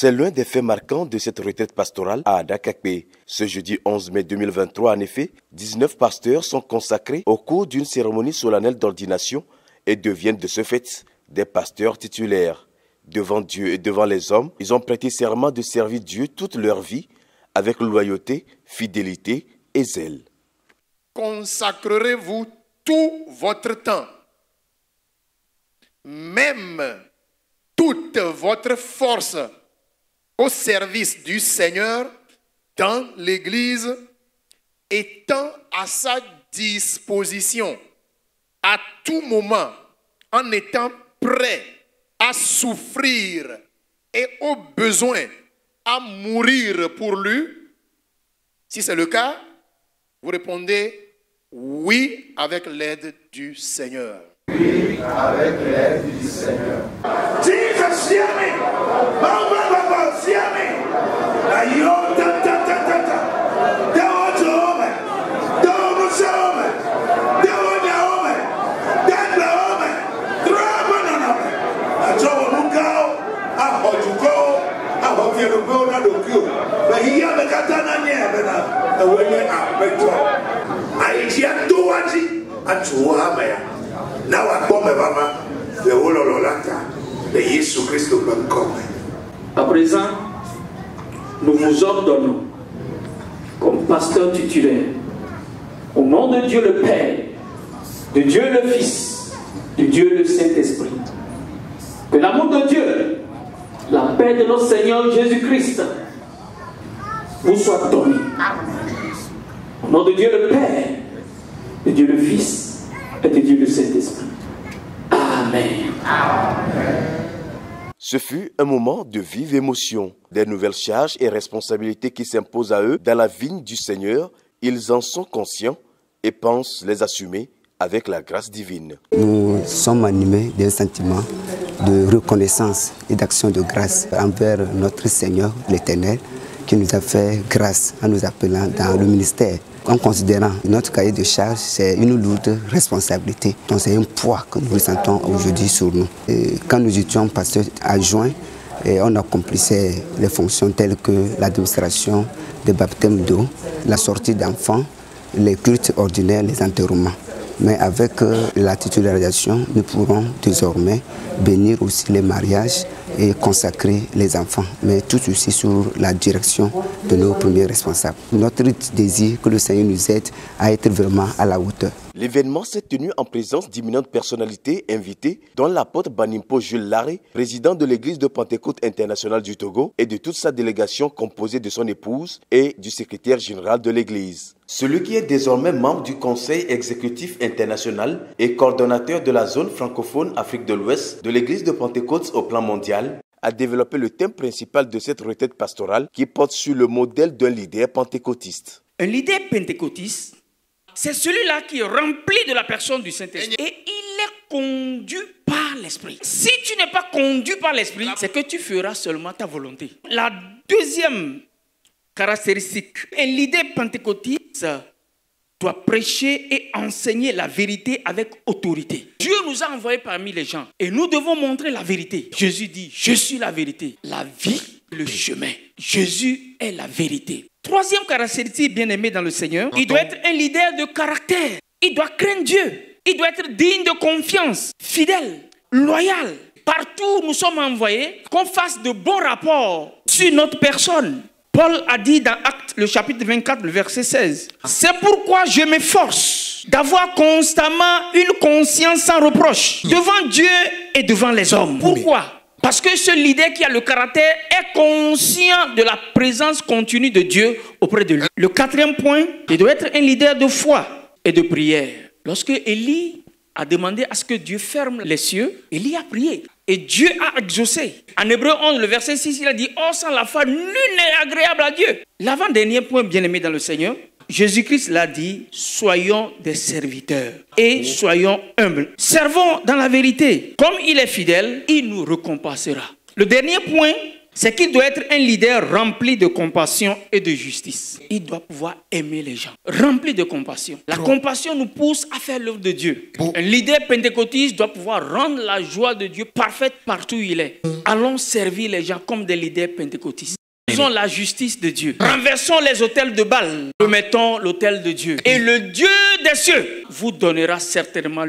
C'est l'un des faits marquants de cette retraite pastorale à Adakakpé. Ce jeudi 11 mai 2023, en effet, 19 pasteurs sont consacrés au cours d'une cérémonie solennelle d'ordination et deviennent de ce fait des pasteurs titulaires. Devant Dieu et devant les hommes, ils ont prêté serment de servir Dieu toute leur vie avec loyauté, fidélité et zèle. Consacrerez-vous tout votre temps, même toute votre force, au service du Seigneur dans l'Église, étant à sa disposition à tout moment, en étant prêt à souffrir et au besoin à mourir pour lui. Si c'est le cas, vous répondez oui avec l'aide du Seigneur. Oui, avec l'aide du Seigneur. À présent, nous vous ordonnons, comme pasteur titulaire, au nom de Dieu le Père, de Dieu le Fils, de Dieu le Saint-Esprit, que l'amour de Dieu, la paix de notre Seigneur Jésus-Christ vous soit donné. Au nom de Dieu le Père, de Dieu le Fils et de Dieu le Saint-Esprit. Amen. Amen. Ce fut un moment de vive émotion. Des nouvelles charges et responsabilités qui s'imposent à eux dans la vigne du Seigneur, ils en sont conscients et pensent les assumer avec la grâce divine. Nous sommes animés d'un sentiment de reconnaissance et d'action de grâce envers notre Seigneur l'Éternel qui nous a fait grâce en nous appelant dans le ministère. En considérant notre cahier de charge, c'est une lourde responsabilité. Donc c'est un poids que nous ressentons aujourd'hui sur nous. Et quand nous étions pasteurs adjoints, on accomplissait les fonctions telles que l'administration des baptêmes d'eau, la sortie d'enfants, les cultes ordinaires, les enterrements. Mais avec la titularisation, nous pourrons désormais bénir aussi les mariages et consacrer les enfants. Mais tout ceci sous la direction de nos premiers responsables. Notre désir que le Seigneur nous aide à être vraiment à la hauteur. L'événement s'est tenu en présence d'imminentes personnalités invitées, dont l'apôtre Banimpo Jules Larré, président de l'église de Pentecôte internationale du Togo, et de toute sa délégation composée de son épouse et du secrétaire général de l'église. Celui qui est désormais membre du Conseil exécutif international et coordonnateur de la zone francophone Afrique de l'Ouest de l'église de Pentecôte au plan mondial, a développé le thème principal de cette retraite pastorale qui porte sur le modèle d'un leader pentecôtiste. Un leader pentecôtiste, c'est celui-là qui est rempli de la personne du Saint-Esprit et il est conduit par l'Esprit. Si tu n'es pas conduit par l'Esprit, c'est que tu feras seulement ta volonté. La deuxième caractéristique, un leader pentecôtiste doit prêcher et enseigner la vérité avec autorité. Dieu nous a envoyés parmi les gens et nous devons montrer la vérité. Jésus dit, je suis la vérité, la vie, le chemin. Jésus est la vérité. Troisième caractéristique, bien-aimé dans le Seigneur, il doit être un leader de caractère. Il doit craindre Dieu. Il doit être digne de confiance, fidèle, loyal. Partout où nous sommes envoyés, qu'on fasse de bons rapports sur notre personne. Paul a dit dans Actes, le chapitre 24, le verset 16. C'est pourquoi je m'efforce d'avoir constamment une conscience sans reproche devant Dieu et devant les hommes. Pourquoi ? Parce que ce leader qui a le caractère est conscient de la présence continue de Dieu auprès de lui. Le quatrième point, il doit être un leader de foi et de prière. Lorsque Élie a demandé à ce que Dieu ferme les cieux, Élie a prié. Et Dieu a exaucé. En Hébreu 11, le verset 6, il a dit « Oh, sans la foi, nul n'est agréable à Dieu ». L'avant-dernier point, bien-aimé dans le Seigneur, Jésus-Christ l'a dit, soyons des serviteurs et soyons humbles. Servons dans la vérité. Comme il est fidèle, il nous récompensera. Le dernier point, c'est qu'il doit être un leader rempli de compassion et de justice. Il doit pouvoir aimer les gens, rempli de compassion. La compassion nous pousse à faire l'œuvre de Dieu. Un leader pentecôtiste doit pouvoir rendre la joie de Dieu parfaite partout où il est. Allons servir les gens comme des leaders pentecôtistes. Faisons la justice de Dieu. Renversons les autels de Baal. Remettons l'autel de Dieu. Et le Dieu des cieux vous donnera certainement